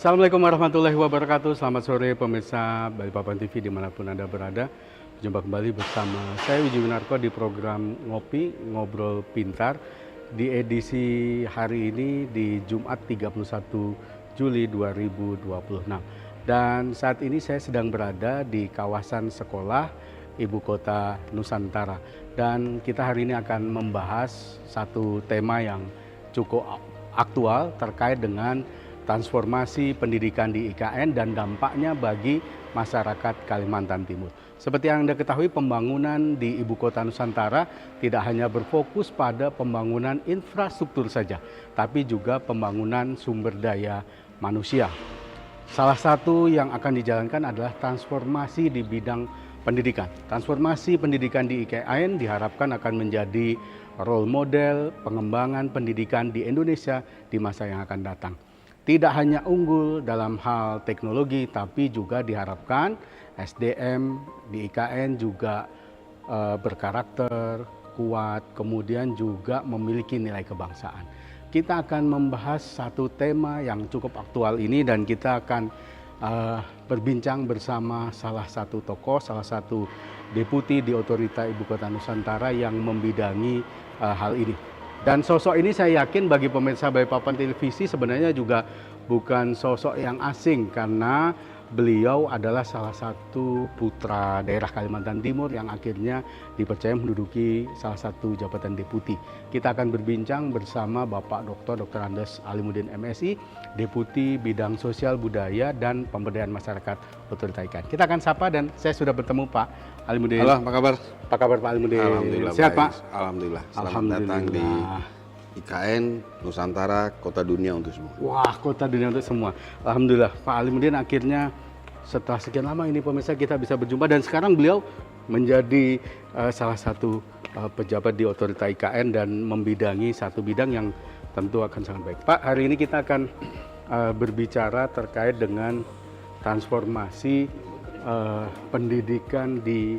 Assalamualaikum warahmatullahi wabarakatuh. Selamat sore pemirsa Balikpapan TV dimanapun Anda berada. Jumpa kembali bersama saya Wiji Winarko di program Ngopi Ngobrol Pintar di edisi hari ini di Jumat 31 Juli 2026. Dan saat ini saya sedang berada di kawasan sekolah Ibu Kota Nusantara. Dan kita hari ini akan membahas satu tema yang cukup aktual terkait dengan transformasi pendidikan di IKN dan dampaknya bagi masyarakat Kalimantan Timur. Seperti yang Anda ketahui, pembangunan di Ibu Kota Nusantara tidak hanya berfokus pada pembangunan infrastruktur saja, tapi juga pembangunan sumber daya manusia. Salah satu yang akan dijalankan adalah transformasi di bidang pendidikan. Transformasi pendidikan di IKN diharapkan akan menjadi role model pengembangan pendidikan di Indonesia di masa yang akan datang. Tidak hanya unggul dalam hal teknologi, tapi juga diharapkan SDM di IKN juga berkarakter, kuat, kemudian juga memiliki nilai kebangsaan. Kita akan membahas satu tema yang cukup aktual ini dan kita akan berbincang bersama salah satu tokoh, salah satu deputi di Otorita Ibu Kota Nusantara yang membidangi hal ini. Dan sosok ini saya yakin bagi pemirsa Balikpapan Televisi sebenarnya juga bukan sosok yang asing karena beliau adalah salah satu putra daerah Kalimantan Timur yang akhirnya dipercaya menduduki salah satu jabatan deputi. Kita akan berbincang bersama Bapak Dr. Andes Alimuddin MSI, Deputi Bidang Sosial Budaya dan Pemberdayaan Masyarakat Otorita IKN. Kita akan sapa dan saya sudah bertemu Pak Alimuddin. Halo, apa kabar? Apa kabar Pak Alimuddin? Alhamdulillah. Sehat baik. Pak? Alhamdulillah. Selamat datang di IKN Nusantara, kota dunia untuk semua. Wah, kota dunia untuk semua. Alhamdulillah, Pak Alimuddin akhirnya setelah sekian lama ini pemirsa kita bisa berjumpa dan sekarang beliau menjadi salah satu pejabat di Otorita IKN dan membidangi satu bidang yang tentu akan sangat baik. Pak, hari ini kita akan berbicara terkait dengan transformasi pendidikan di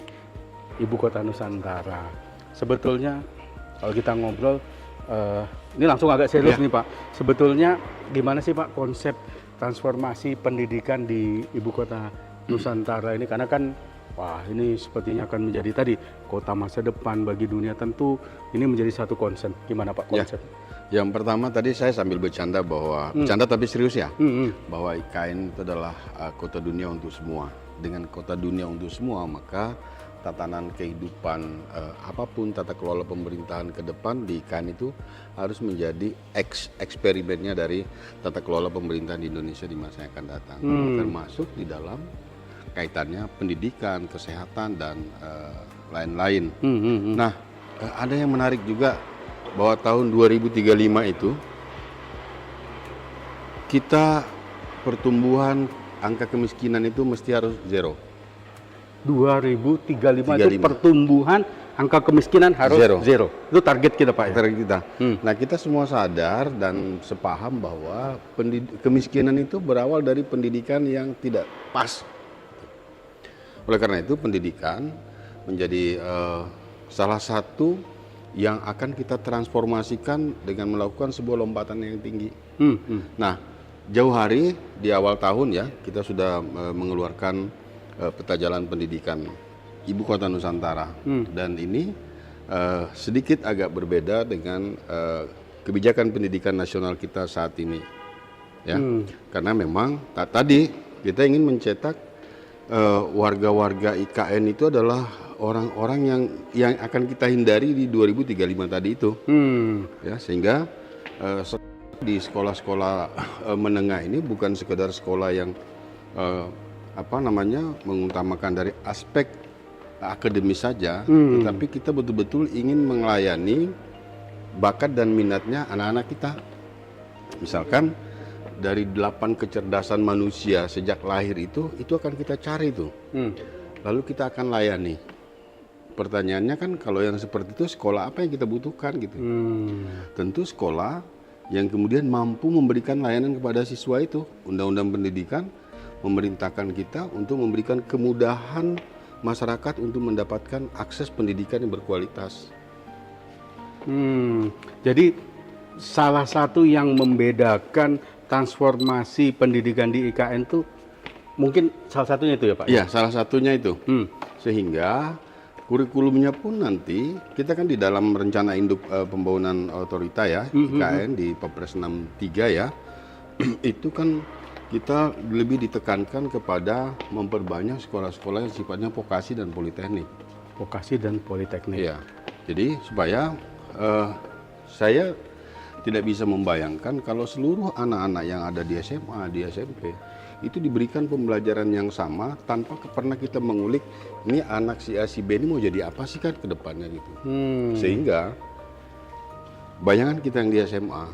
Ibu Kota Nusantara. Sebetulnya kalau kita ngobrol, ini langsung agak serius nih Pak. Sebetulnya gimana sih Pak konsep transformasi pendidikan di Ibu Kota Nusantara ini? Karena kan, wah ini sepertinya akan menjadi tadi kota masa depan bagi dunia. Tentu ini menjadi satu concern. Gimana Pak konsep? Ya, yang pertama tadi saya sambil bercanda bahwa, bercanda tapi serius ya, bahwa IKN itu adalah kota dunia untuk semua. Dengan kota dunia untuk semua, maka tatanan kehidupan apapun tata kelola pemerintahan ke depan di IKN itu harus menjadi eksperimennya dari tata kelola pemerintahan di Indonesia di masa yang akan datang, termasuk di dalam kaitannya pendidikan, kesehatan dan lain-lain. Nah, ada yang menarik juga bahwa tahun 2035 itu kita pertumbuhan angka kemiskinan itu mesti harus zero. 2035 itu pertumbuhan angka kemiskinan harus zero. Itu target kita Pak ya? Target kita. Nah, kita semua sadar dan sepaham bahwa kemiskinan itu berawal dari pendidikan yang tidak pas. Oleh karena itu pendidikan menjadi salah satu yang akan kita transformasikan dengan melakukan sebuah lompatan yang tinggi. Nah, jauh hari di awal tahun ya kita sudah mengeluarkan peta jalan pendidikan Ibu Kota Nusantara, dan ini sedikit agak berbeda dengan kebijakan pendidikan nasional kita saat ini, ya, karena memang tadi kita ingin mencetak warga-warga IKN itu adalah orang-orang yang akan kita hindari di 2035 tadi itu, ya, sehingga di sekolah-sekolah menengah ini bukan sekedar sekolah yang mengutamakan dari aspek akademis saja, tetapi kita betul-betul ingin melayani bakat dan minatnya anak-anak kita. Misalkan dari 8 kecerdasan manusia sejak lahir itu akan kita cari tuh, lalu kita akan layani. Pertanyaannya kan kalau yang seperti itu sekolah apa yang kita butuhkan gitu? Tentu sekolah yang kemudian mampu memberikan layanan kepada siswa itu. Undang-undang pendidikan memerintahkan kita untuk memberikan kemudahan masyarakat untuk mendapatkan akses pendidikan yang berkualitas. Jadi salah satu yang membedakan transformasi pendidikan di IKN tuh mungkin salah satunya itu ya Pak? Iya, salah satunya itu. Sehingga kurikulumnya pun nanti kita kan di dalam rencana induk pembangunan otorita ya, IKN di Perpres 63 ya, itu kan kita lebih ditekankan kepada memperbanyak sekolah-sekolah yang sifatnya vokasi dan politeknik. Vokasi dan politeknik. Iya. Jadi supaya saya tidak bisa membayangkan kalau seluruh anak-anak yang ada di SMA, di SMP itu diberikan pembelajaran yang sama tanpa pernah kita mengulik ini anak si A si B ini mau jadi apa sih kan ke depannya gitu. Sehingga bayangan kita yang di SMA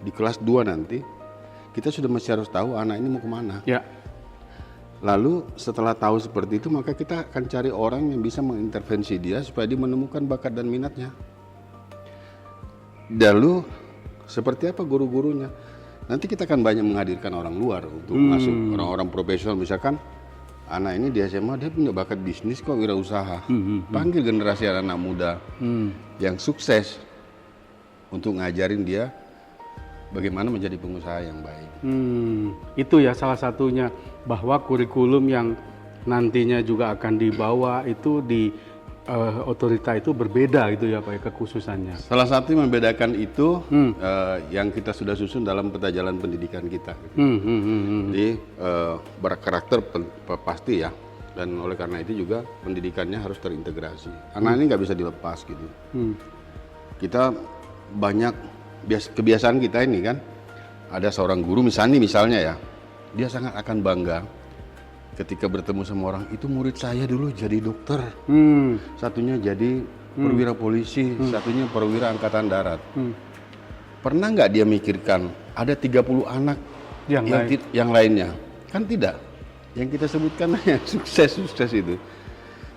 di kelas 2 nanti kita sudah masih harus tahu anak ini mau kemana. Ya. Lalu setelah tahu seperti itu maka kita akan cari orang yang bisa mengintervensi dia supaya dia menemukan bakat dan minatnya. Lalu seperti apa guru-gurunya? Nanti kita akan banyak menghadirkan orang luar untuk masuk, orang-orang profesional. Misalkan anak ini di SMA dia punya bakat bisnis kok, wirausaha. Panggil generasi anak muda yang sukses untuk ngajarin dia bagaimana menjadi pengusaha yang baik. Itu ya salah satunya, bahwa kurikulum yang nantinya juga akan dibawa itu di otorita itu berbeda gitu ya Pak, ya, kekhususannya. Salah satu yang membedakan itu yang kita sudah susun dalam peta jalan pendidikan kita. Jadi berkarakter pasti ya, dan oleh karena itu juga pendidikannya harus terintegrasi. Anak ini nggak bisa dilepas gitu. Kita banyak kebiasaan kita ini kan, ada seorang guru misalnya ya, dia sangat akan bangga ketika bertemu sama orang, itu murid saya dulu jadi dokter, satunya jadi perwira polisi, satunya perwira angkatan darat. Pernah nggak dia mikirkan ada 30 anak yang lainnya? Kan tidak. Yang kita sebutkan yang sukses itu.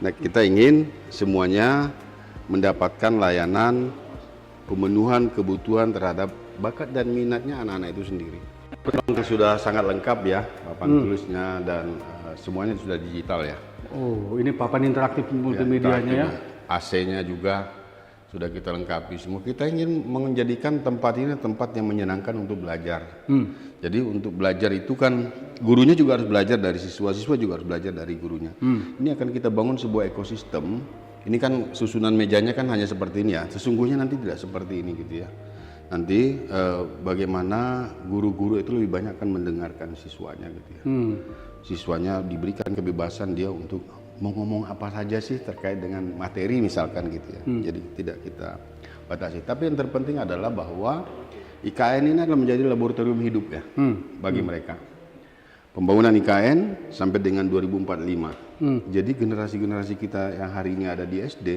Nah, kita ingin semuanya mendapatkan layanan pemenuhan kebutuhan terhadap bakat dan minatnya anak-anak itu sendiri. Sudah sangat lengkap ya papan tulisnya dan semuanya sudah digital ya. Oh, ini papan interaktif multimedianya ya. AC-nya juga sudah kita lengkapi semua. Kita ingin menjadikan tempat ini tempat yang menyenangkan untuk belajar. Jadi untuk belajar itu kan gurunya juga harus belajar dari siswa, siswa juga harus belajar dari gurunya. Ini akan kita bangun sebuah ekosistem. Ini kan susunan mejanya kan hanya seperti ini ya. Sesungguhnya nanti tidak seperti ini gitu ya. Nanti bagaimana guru-guru itu lebih banyak akan mendengarkan siswanya gitu ya. Siswanya diberikan kebebasan dia untuk mau ngomong apa saja sih terkait dengan materi misalkan gitu ya. Jadi tidak kita batasi. Tapi yang terpenting adalah bahwa IKN ini adalah menjadi laboratorium hidup ya bagi mereka. Pembangunan IKN sampai dengan 2045. Jadi generasi-generasi kita yang hari ini ada di SD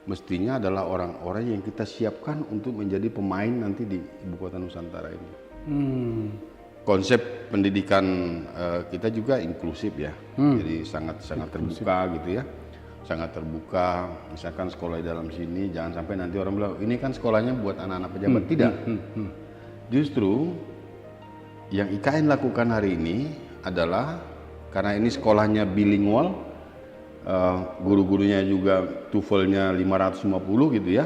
mestinya adalah orang-orang yang kita siapkan untuk menjadi pemain nanti di Ibu Kota Nusantara ini. Konsep pendidikan kita juga inklusif ya, jadi sangat terbuka gitu ya, sangat terbuka. Misalkan sekolah di dalam sini, jangan sampai nanti orang bilang ini kan sekolahnya buat anak-anak pejabat. Tidak, justru yang IKN lakukan hari ini adalah karena ini sekolahnya bilingual, guru-gurunya juga TOEFL-nya 550 gitu ya.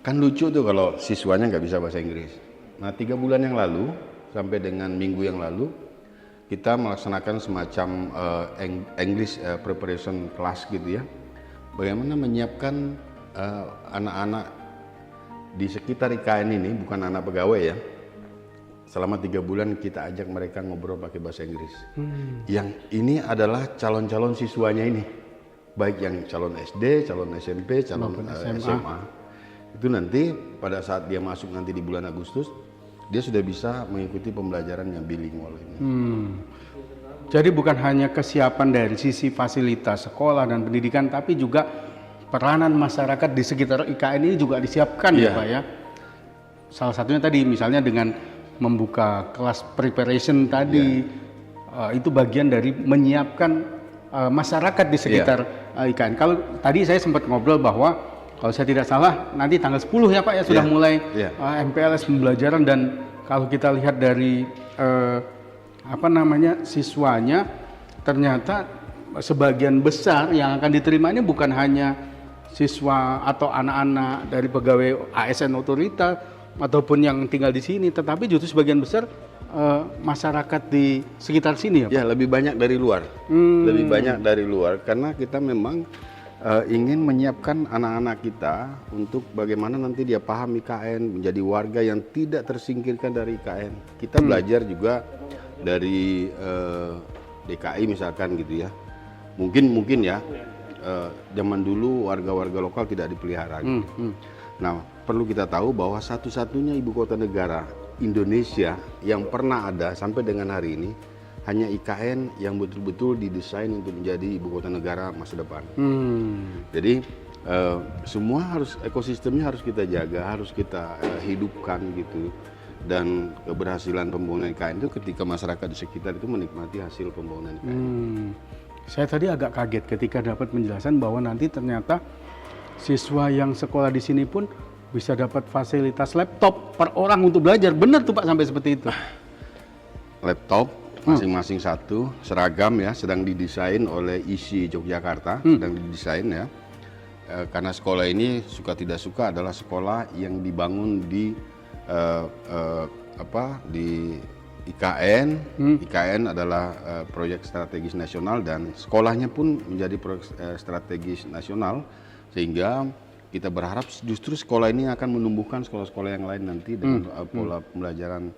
Kan lucu tuh kalau siswanya nggak bisa bahasa Inggris. Nah 3 bulan yang lalu sampai dengan minggu yang lalu kita melaksanakan semacam English preparation class gitu ya. Bagaimana menyiapkan anak-anak di sekitar IKN ini, bukan anak pegawai ya. Selama 3 bulan kita ajak mereka ngobrol pakai bahasa Inggris. Yang ini adalah calon-calon siswanya ini, baik yang calon SD, calon SMP, calon SMA. Itu nanti pada saat dia masuk nanti di bulan Agustus, dia sudah bisa mengikuti pembelajaran yang bilingual ini. Jadi bukan hanya kesiapan dari sisi fasilitas sekolah dan pendidikan, tapi juga peranan masyarakat di sekitar IKN ini juga disiapkan ya Pak ya. Salah satunya tadi misalnya dengan membuka kelas preparation tadi, itu bagian dari menyiapkan masyarakat di sekitar IKN. Kalau tadi saya sempat ngobrol bahwa kalau saya tidak salah nanti tanggal 10 ya Pak ya sudah mulai MPLS pembelajaran, dan kalau kita lihat dari siswanya, ternyata sebagian besar yang akan diterima ini bukan hanya siswa atau anak-anak dari pegawai ASN otorita, ataupun yang tinggal di sini, tetapi justru sebagian besar masyarakat di sekitar sini ya Pak? Ya, lebih banyak dari luar. Lebih banyak dari luar karena kita memang ingin menyiapkan anak-anak kita untuk bagaimana nanti dia paham IKN, menjadi warga yang tidak tersingkirkan dari IKN. Kita belajar juga dari DKI misalkan gitu ya. Mungkin ya zaman dulu warga-warga lokal tidak dipelihara gitu. Nah, perlu kita tahu bahwa satu-satunya ibu kota negara Indonesia yang pernah ada sampai dengan hari ini hanya IKN yang betul-betul didesain untuk menjadi ibu kota negara masa depan. Jadi semua ekosistemnya harus kita jaga, harus kita hidupkan gitu. Dan keberhasilan pembangunan IKN itu ketika masyarakat di sekitar itu menikmati hasil pembangunan IKN. Saya tadi agak kaget ketika dapat penjelasan bahwa nanti ternyata siswa yang sekolah di sini pun bisa dapat fasilitas laptop per orang untuk belajar. Benar tuh Pak sampai seperti itu? Laptop masing-masing satu, seragam ya, sedang didesain oleh ISI Yogyakarta, sedang didesain ya. Karena sekolah ini suka tidak suka adalah sekolah yang dibangun di IKN. IKN adalah proyek strategis nasional dan sekolahnya pun menjadi proyek strategis nasional, sehingga kita berharap justru sekolah ini akan menumbuhkan sekolah-sekolah yang lain nanti dengan pola pembelajaran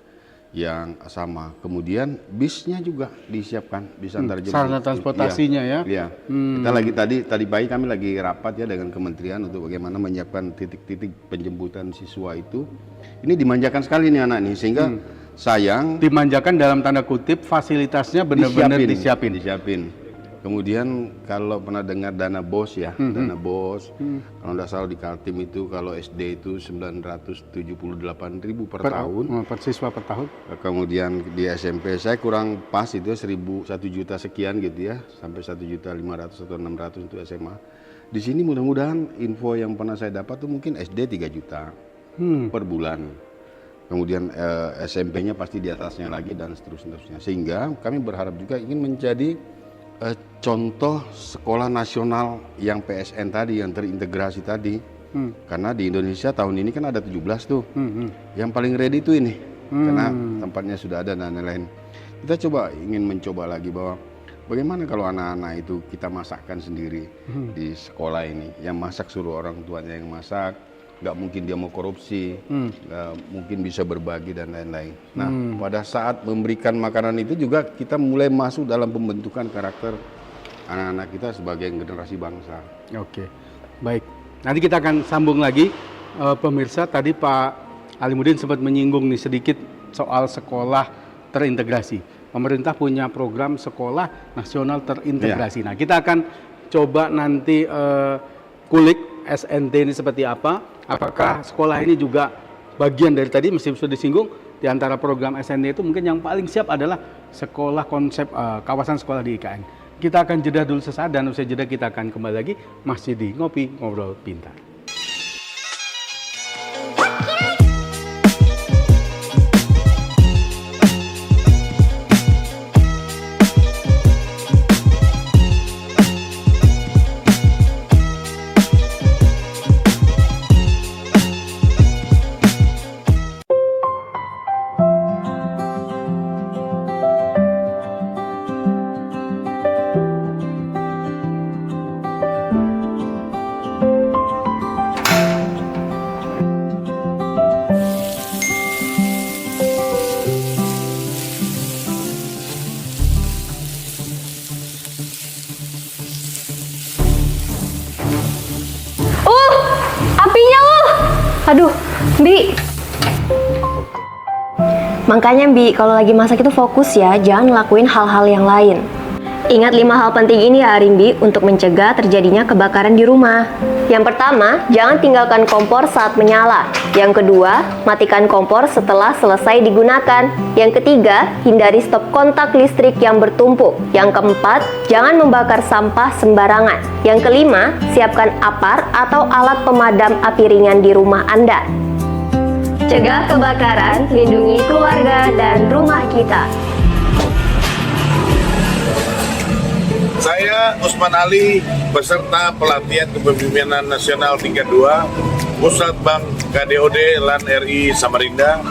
yang sama. Kemudian bisnya juga disiapkan, bis antar jemput. Sarana transportasinya ya. Iya. Kita lagi tadi pagi kami lagi rapat ya dengan kementerian untuk bagaimana menyiapkan titik-titik penjemputan siswa itu. Ini dimanjakan sekali nih anak nih, sehingga sayang dimanjakan dalam tanda kutip, fasilitasnya benar-benar disiapin. Kemudian kalau pernah dengar dana BOS ya, dana BOS, kalau tidak salah di Kaltim itu kalau SD itu 978.000 per tahun. Per siswa per tahun. Kemudian di SMP saya kurang pas itu 1 juta sekian gitu ya, sampai 1.500.000 atau 600 untuk SMA. Di sini mudah-mudahan info yang pernah saya dapat tuh mungkin SD 3 juta per bulan. Kemudian SMP-nya pasti di atasnya lagi dan seterusnya. Sehingga kami berharap juga ingin menjadi contoh sekolah nasional yang PSN tadi, yang terintegrasi tadi. Karena di Indonesia tahun ini kan ada 17 tuh. Yang paling ready itu ini. Karena tempatnya sudah ada dan lain-lain. Kita ingin mencoba lagi bahwa bagaimana kalau anak-anak itu kita masakkan sendiri di sekolah ini. Yang masak suruh orang tuanya yang masak. Nggak mungkin dia mau korupsi, mungkin bisa berbagi dan lain-lain. Nah, pada saat memberikan makanan itu juga kita mulai masuk dalam pembentukan karakter anak-anak kita sebagai generasi bangsa. Oke, baik. Nanti kita akan sambung lagi, pemirsa. Tadi Pak Alimuddin sempat menyinggung nih sedikit soal sekolah terintegrasi. Pemerintah punya program sekolah nasional terintegrasi. Nah, kita akan coba nanti kulik SNT ini seperti apa. Apakah sekolah ini juga bagian dari tadi mesti sudah disinggung di antara program SNT itu mungkin yang paling siap adalah sekolah konsep kawasan sekolah di IKN. Kita akan jeda dulu sesaat dan usai jeda kita akan kembali lagi masih di Ngopi Ngobrol Pintar. Aduh, Bi. Makanya Bi, kalau lagi masak itu fokus ya, jangan ngelakuin hal-hal yang lain. Ingat 5 hal penting ini ya Arimbi untuk mencegah terjadinya kebakaran di rumah. Yang pertama, jangan tinggalkan kompor saat menyala. Yang kedua, matikan kompor setelah selesai digunakan. Yang ketiga, hindari stop kontak listrik yang bertumpuk. Yang keempat, jangan membakar sampah sembarangan. Yang kelima, siapkan apar atau alat pemadam api ringan di rumah Anda. Cegah kebakaran, lindungi keluarga dan rumah kita. Saya Usman Ali, peserta pelatihan kepemimpinan nasional tingkat 2 Pusat Bank KDOD LAN RI Samarinda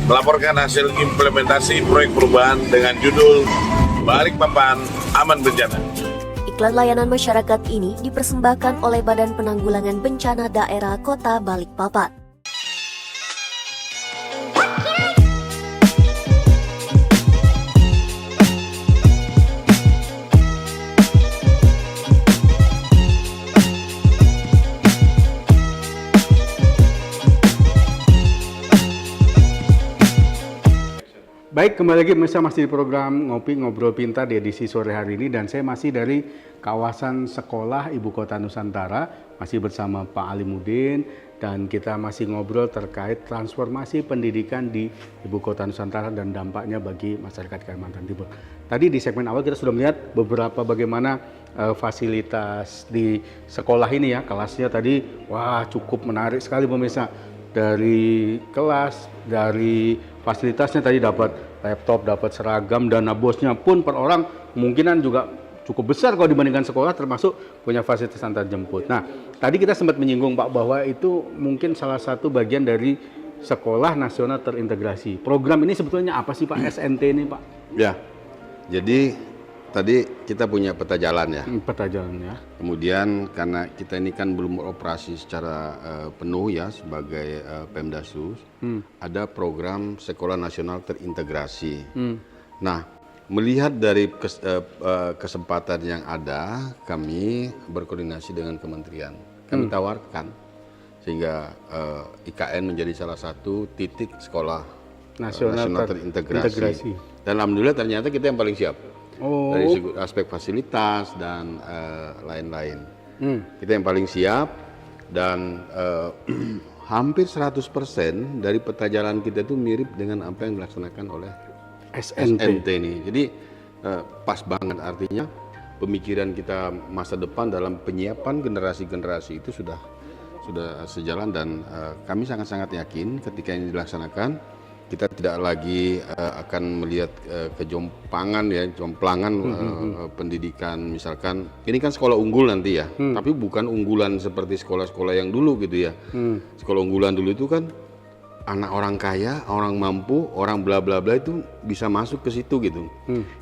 melaporkan hasil implementasi proyek perubahan dengan judul Balikpapan Aman Bencana. Iklan layanan masyarakat ini dipersembahkan oleh Badan Penanggulangan Bencana Daerah Kota Balikpapan. Baik, kembali lagi pemirsa, masih di program Ngopi Ngobrol Pintar di edisi sore hari ini, dan saya masih dari kawasan sekolah Ibu Kota Nusantara, masih bersama Pak Alimuddin, dan kita masih ngobrol terkait transformasi pendidikan di Ibu Kota Nusantara dan dampaknya bagi masyarakat Kalimantan Timur. Tadi di segmen awal kita sudah melihat beberapa bagaimana fasilitas di sekolah ini ya, kelasnya tadi, wah cukup menarik sekali pemirsa. Dari kelas, dari fasilitasnya tadi dapat laptop, dapat seragam, dana bosnya pun per orang kemungkinan juga cukup besar kalau dibandingkan sekolah, termasuk punya fasilitas antar jemput. Nah, tadi kita sempat menyinggung Pak bahwa itu mungkin salah satu bagian dari Sekolah Nasional Terintegrasi. Program ini sebetulnya apa sih Pak, SNT ini Pak? Ya, jadi tadi kita punya peta jalan ya. Peta jalan ya. Kemudian karena kita ini kan belum beroperasi secara penuh ya sebagai Pemdasus, ada program Sekolah Nasional Terintegrasi. Nah, melihat dari kesempatan yang ada, kami berkoordinasi dengan kementerian. Kami tawarkan sehingga IKN menjadi salah satu titik sekolah nasional terintegrasi. Dan alhamdulillah ternyata kita yang paling siap. Dari aspek fasilitas dan lain-lain. Kita yang paling siap, dan hampir 100% dari peta jalan kita itu mirip dengan apa yang dilaksanakan oleh SNT ini. Jadi pas banget, artinya pemikiran kita masa depan dalam penyiapan generasi-generasi itu sudah sejalan, dan kami sangat-sangat yakin ketika ini dilaksanakan kita tidak lagi akan melihat jomplangan pendidikan. Misalkan ini kan sekolah unggul nanti ya, tapi bukan unggulan seperti sekolah-sekolah yang dulu gitu ya. Sekolah unggulan dulu itu kan anak orang kaya, orang mampu, orang bla bla bla itu bisa masuk ke situ gitu.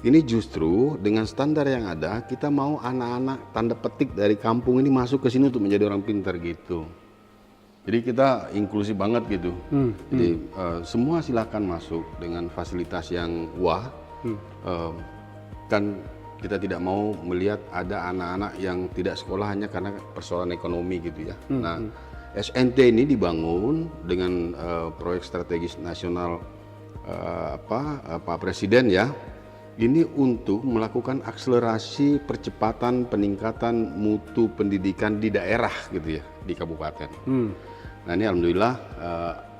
Ini justru dengan standar yang ada, kita mau anak-anak tanda petik dari kampung ini masuk ke sini untuk menjadi orang pintar gitu. Jadi kita inklusif banget gitu. Jadi semua silakan masuk dengan fasilitas yang wah. Kan kita tidak mau melihat ada anak-anak yang tidak sekolah hanya karena persoalan ekonomi gitu ya. Nah, SNT ini dibangun dengan proyek strategis nasional Pak Presiden ya. Ini untuk melakukan akselerasi percepatan peningkatan mutu pendidikan di daerah gitu ya, di kabupaten. Nah ini alhamdulillah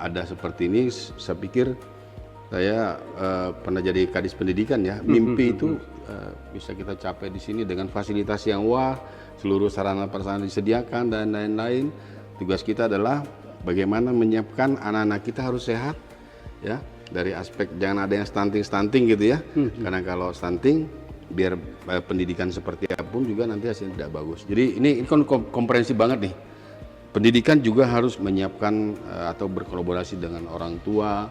ada seperti ini. Saya pikir saya pernah jadi kadis pendidikan ya, mimpi itu bisa kita capai di sini dengan fasilitas yang wah, seluruh sarana prasarana disediakan dan lain-lain. Tugas kita adalah bagaimana menyiapkan anak-anak kita harus sehat ya, dari aspek jangan ada yang stunting gitu ya, karena kalau stunting biar pendidikan seperti apapun juga nanti hasilnya tidak bagus. Jadi ini kan komprehensif banget nih. Pendidikan juga harus menyiapkan atau berkolaborasi dengan orang tua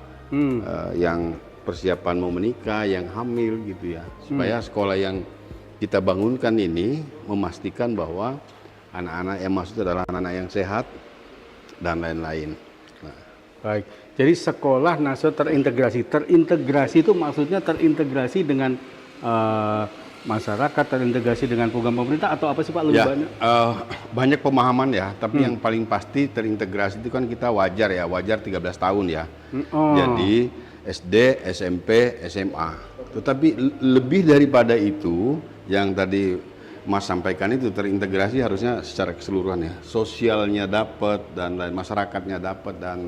yang persiapan mau menikah, yang hamil gitu ya, supaya sekolah yang kita bangunkan ini memastikan bahwa anak-anak yang masuk adalah anak-anak yang sehat dan lain-lain. Baik, jadi Sekolah Nasional Terintegrasi. Terintegrasi itu maksudnya terintegrasi dengan masyarakat, terintegrasi dengan program pemerintah, atau apa sih Pak lebih banyak? Banyak pemahaman ya, tapi yang paling pasti terintegrasi itu kan kita wajar 13 tahun ya. Jadi SD, SMP, SMA. Tetapi lebih daripada itu, yang tadi Mas sampaikan itu terintegrasi harusnya secara keseluruhan ya. Sosialnya dapat dan lain, masyarakatnya dapat dan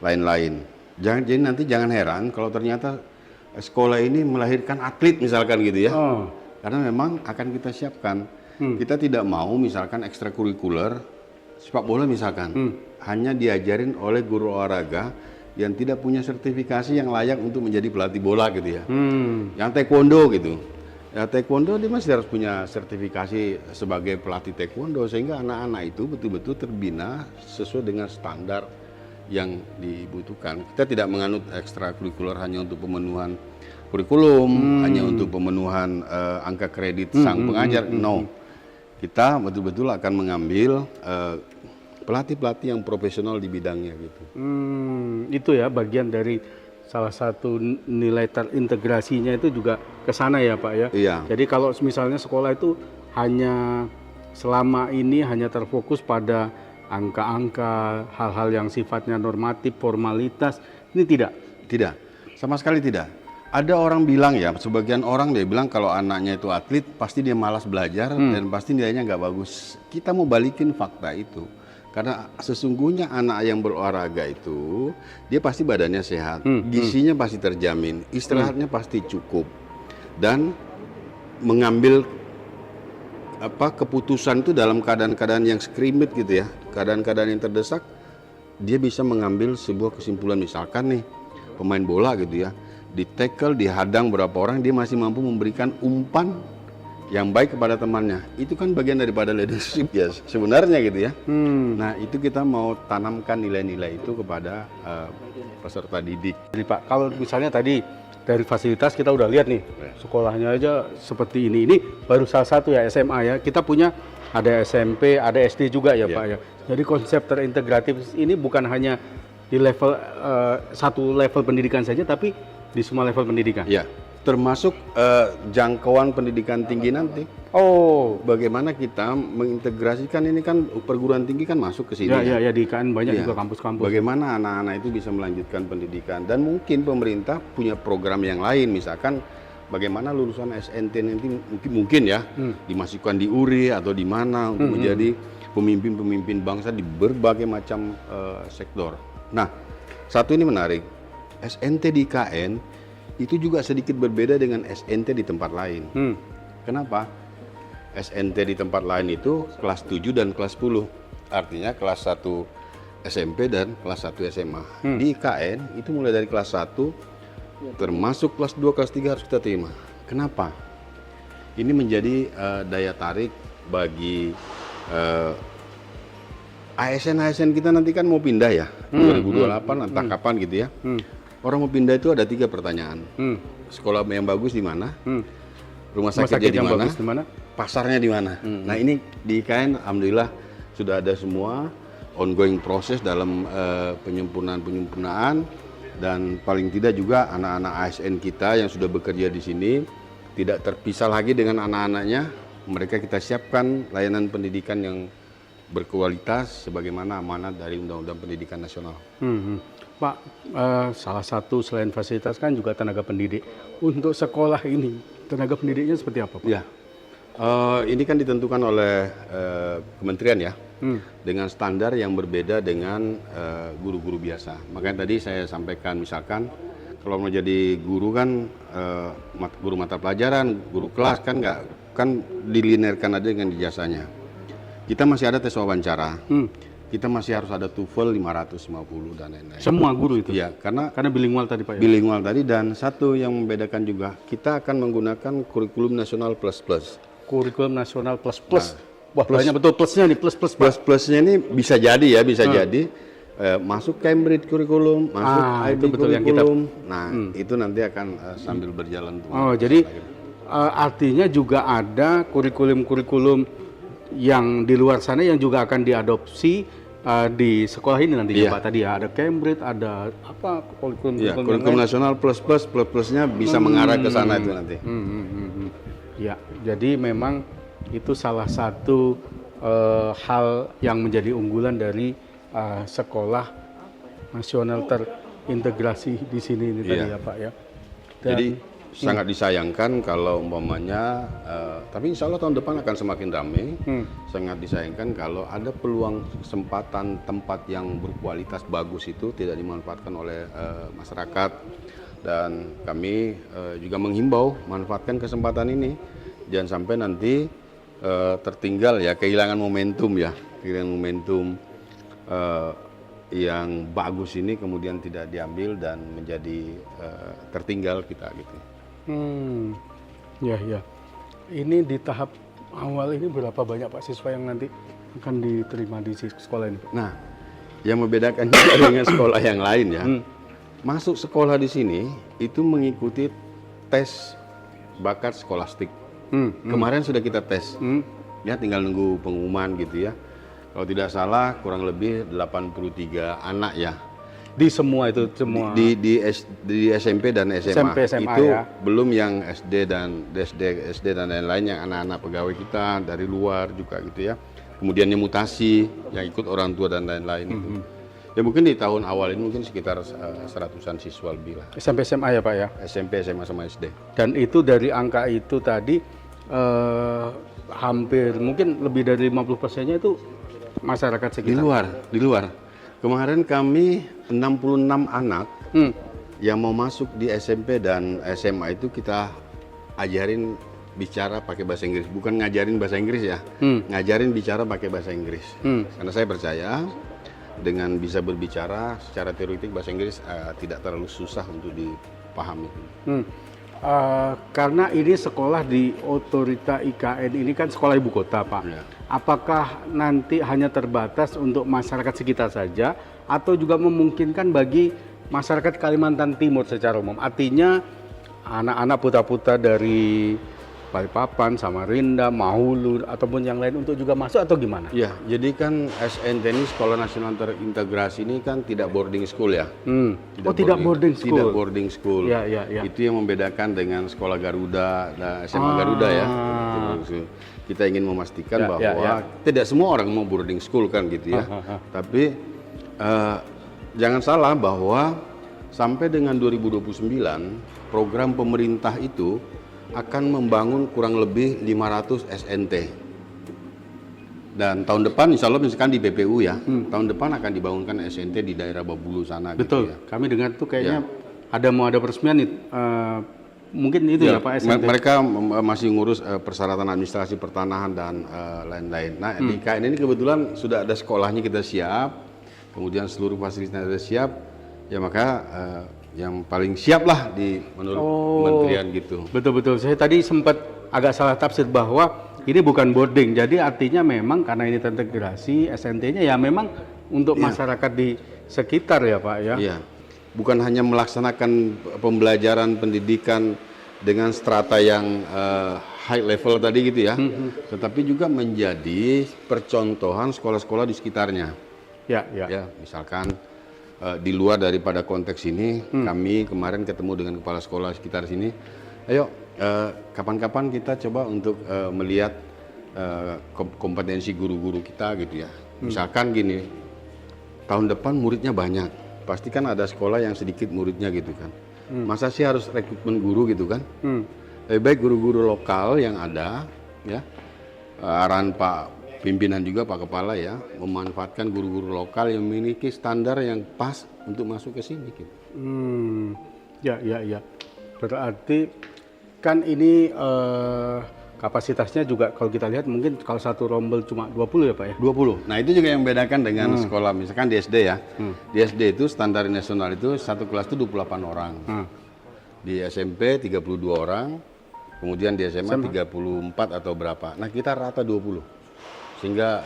lain-lain. Jadi nanti jangan heran kalau ternyata sekolah ini melahirkan atlet misalkan gitu ya. Karena memang akan kita siapkan. Kita tidak mau misalkan ekstrakurikuler sepak bola misalkan hanya diajarin oleh guru olahraga yang tidak punya sertifikasi yang layak untuk menjadi pelatih bola gitu ya. Yang taekwondo gitu. Ya, taekwondo dia masih harus punya sertifikasi sebagai pelatih taekwondo sehingga anak-anak itu betul-betul terbina sesuai dengan standar yang dibutuhkan. Kita tidak menganut ekstrakurikuler hanya untuk pemenuhan kurikulum, hanya untuk pemenuhan angka kredit sang pengajar. No, kita betul-betul akan mengambil pelatih-pelatih yang profesional di bidangnya gitu. Itu ya bagian dari salah satu nilai terintegrasinya itu juga ke sana ya Pak ya. Iya. Jadi kalau misalnya sekolah itu hanya selama ini hanya terfokus pada angka-angka, hal-hal yang sifatnya normatif, formalitas, ini tidak. Tidak, sama sekali tidak. Ada orang bilang ya, sebagian orang dia bilang kalau anaknya itu atlet pasti dia malas belajar dan pasti nilainya nggak bagus. Kita mau balikin fakta itu. Karena sesungguhnya anak yang berolahraga itu dia pasti badannya sehat, gizinya pasti terjamin, istirahatnya pasti cukup, dan mengambil keputusan itu dalam keadaan-keadaan yang skrimit gitu ya, keadaan-keadaan yang terdesak, dia bisa mengambil sebuah kesimpulan. Misalkan nih pemain bola gitu ya, di tackle, dihadang berapa orang, dia masih mampu memberikan umpan yang baik kepada temannya. Itu kan bagian daripada leadership ya sebenarnya gitu ya. Nah itu kita mau tanamkan nilai-nilai itu kepada peserta didik. Jadi Pak, kalau misalnya tadi dari fasilitas kita udah lihat nih, sekolahnya aja seperti ini. Ini baru salah satu ya SMA ya. Kita punya ada SMP, ada SD juga ya Pak ya. Jadi konsep terintegratif ini bukan hanya di level satu level pendidikan saja, tapi di semua level pendidikan. Ya, termasuk jangkauan pendidikan tinggi nanti. Oh, Bagaimana kita mengintegrasikan ini kan perguruan tinggi kan masuk ke sini. ya di IKN banyak juga kampus-kampus. Bagaimana anak-anak itu bisa melanjutkan pendidikan dan mungkin pemerintah punya program yang lain, misalkan bagaimana lulusan SNT nanti mungkin ya dimasukkan di URI atau di mana untuk menjadi pemimpin-pemimpin bangsa di berbagai macam sektor. Nah, satu ini menarik, SNT di IKN itu juga sedikit berbeda dengan SNT di tempat lain. Kenapa? SNT di tempat lain itu kelas 7 dan kelas 10. Artinya kelas 1 SMP dan kelas 1 SMA. Di IKN itu mulai dari kelas 1 termasuk kelas 2, kelas 3 harus kita terima. Kenapa? Ini menjadi daya tarik bagi ASN kita nanti kan mau pindah ya 2028 entah kapan gitu ya. Orang mau pindah itu ada 3 pertanyaan. Sekolah yang bagus di mana? Rumah sakitnya di mana? Pasarnya di mana? Nah ini di IKN alhamdulillah sudah ada semua ongoing proses dalam penyempurnaan dan paling tidak juga anak-anak ASN kita yang sudah bekerja di sini tidak terpisah lagi dengan anak-anaknya. Mereka kita siapkan layanan pendidikan yang berkualitas sebagaimana amanat dari Undang-Undang Pendidikan Nasional. Pak, salah satu selain fasilitas kan juga tenaga pendidik. Untuk sekolah ini, tenaga pendidiknya seperti apa Pak? Ya, ini kan ditentukan oleh kementerian ya, dengan standar yang berbeda dengan guru-guru biasa. Makanya tadi saya sampaikan misalkan kalau mau jadi guru kan guru mata pelajaran, guru kelas kan nggak kan dilinearkan aja dengan ijazahnya. Kita masih ada tes wawancara. Kita masih harus ada TOEFL 550 dan lain-lain. Semua guru itu? Iya, karena bilingual tadi Pak ya? Bilingual tadi, dan satu yang membedakan juga, kita akan menggunakan kurikulum nasional plus plus. Kurikulum nasional plus plus. Wah, banyak betul plusnya nih, plus plus Pak. Plus-plusnya ini bisa jadi ya, bisa jadi masuk Cambridge kurikulum, masuk IB betul kurikulum. Nah, itu nanti akan sambil berjalan. Jadi artinya juga ada kurikulum-kurikulum yang di luar sana yang juga akan diadopsi di sekolah ini nanti Pak. Tadi ya ada Cambridge, ada apa kurikulum nasional plus plusnya bisa mengarah ke sana itu nanti. Ya, jadi memang itu salah satu hal yang menjadi unggulan dari sekolah nasional terintegrasi di sini ini tadi ya Pak ya. Jadi sangat disayangkan kalau umpamanya, tapi insya Allah tahun depan akan semakin ramai. Sangat disayangkan kalau ada peluang kesempatan tempat yang berkualitas bagus itu tidak dimanfaatkan oleh masyarakat. Dan kami juga menghimbau manfaatkan kesempatan ini, jangan sampai nanti tertinggal ya, kehilangan momentum yang bagus ini kemudian tidak diambil dan menjadi tertinggal kita gitu. Ya. ini di tahap awal ini berapa banyak Pak siswa yang nanti akan diterima di sekolah ini? Nah, yang membedakan juga dengan sekolah yang lain ya, masuk sekolah di sini itu mengikuti tes bakat skolastik. Kemarin sudah kita tes, ya tinggal nunggu pengumuman gitu ya. Kalau tidak salah kurang lebih 83 anak ya. Di semua itu semua Di SMP dan SMA, SMA itu ya. belum yang SD dan lain-lain yang anak-anak pegawai kita dari luar juga gitu ya. Kemudian yang mutasi yang ikut orang tua dan lain-lain itu. Ya mungkin di tahun awal ini mungkin sekitar 100-an siswa lebih lah. SMP SMA ya Pak ya. SMP, SMA sama SD. Dan itu dari angka itu tadi hampir mungkin lebih dari 50%-nya itu masyarakat sekitar. Di luar. Kemarin kami 66 anak yang mau masuk di SMP dan SMA itu kita ajarin bicara pakai bahasa Inggris, bukan ngajarin bahasa Inggris ya, ngajarin bicara pakai bahasa Inggris. Karena saya percaya dengan bisa berbicara secara teoretik bahasa Inggris tidak terlalu susah untuk dipahami. Karena ini sekolah di Otorita IKN ini kan sekolah ibu kota Pak. Ya. Apakah nanti hanya terbatas untuk masyarakat sekitar saja atau juga memungkinkan bagi masyarakat Kalimantan Timur secara umum? Artinya anak-anak putra-putra dari Balikpapan, Samarinda, Mahulu ataupun yang lain untuk juga masuk atau gimana? Ya, jadi kan SNT ini Sekolah Nasional Terintegrasi ini kan tidak boarding school ya. Tidak boarding school. Tidak boarding school. Ya. Itu yang membedakan dengan Sekolah Garuda, SMA Garuda ya. Kita ingin memastikan bahwa tidak semua orang mau boarding school kan gitu ya. Tapi jangan salah bahwa sampai dengan 2029 program pemerintah itu akan membangun kurang lebih 500 SNT. Dan tahun depan insya Allah misalkan di PPU ya, tahun depan akan dibangunkan SNT di daerah Babulu sana. Betul, gitu ya. kami dengar tuh kayaknya mau ada peresmian mungkin itu ya Pak SNT. Mereka masih ngurus persyaratan administrasi pertanahan dan lain-lain. Nah di IKN ini kebetulan sudah ada sekolahnya kita siap, kemudian seluruh fasilitasnya sudah siap, ya maka yang paling siap lah menurut kementerian gitu. Betul. Saya tadi sempat agak salah tafsir bahwa ini bukan boarding. Jadi artinya memang karena ini terintegrasi SNT-nya ya memang untuk masyarakat di sekitar ya Pak ya. Iya. Bukan hanya melaksanakan pembelajaran pendidikan dengan strata yang high level tadi gitu ya. Tetapi juga menjadi percontohan sekolah-sekolah di sekitarnya. Ya. Misalkan di luar daripada konteks ini, kami kemarin ketemu dengan kepala sekolah sekitar sini. Ayo, kapan-kapan kita coba untuk melihat kompetensi guru-guru kita gitu ya. Misalkan gini, tahun depan muridnya banyak, pasti kan ada sekolah yang sedikit muridnya gitu kan. Masa sih harus rekrutmen guru gitu kan? Lebih baik guru-guru lokal yang ada, ya, arahan Pak pimpinan juga Pak Kepala ya, memanfaatkan guru-guru lokal yang memiliki standar yang pas untuk masuk ke sini gitu. Ya. Berarti kan ini kapasitasnya juga kalau kita lihat mungkin kalau satu rombel cuma 20 ya Pak ya? 20. Nah itu juga yang membedakan dengan sekolah, misalkan di SD ya. Di SD itu standar nasional itu satu kelas itu 28 orang. Di SMP 32 orang, kemudian di SMA 34 atau berapa. Nah kita rata 20. Sehingga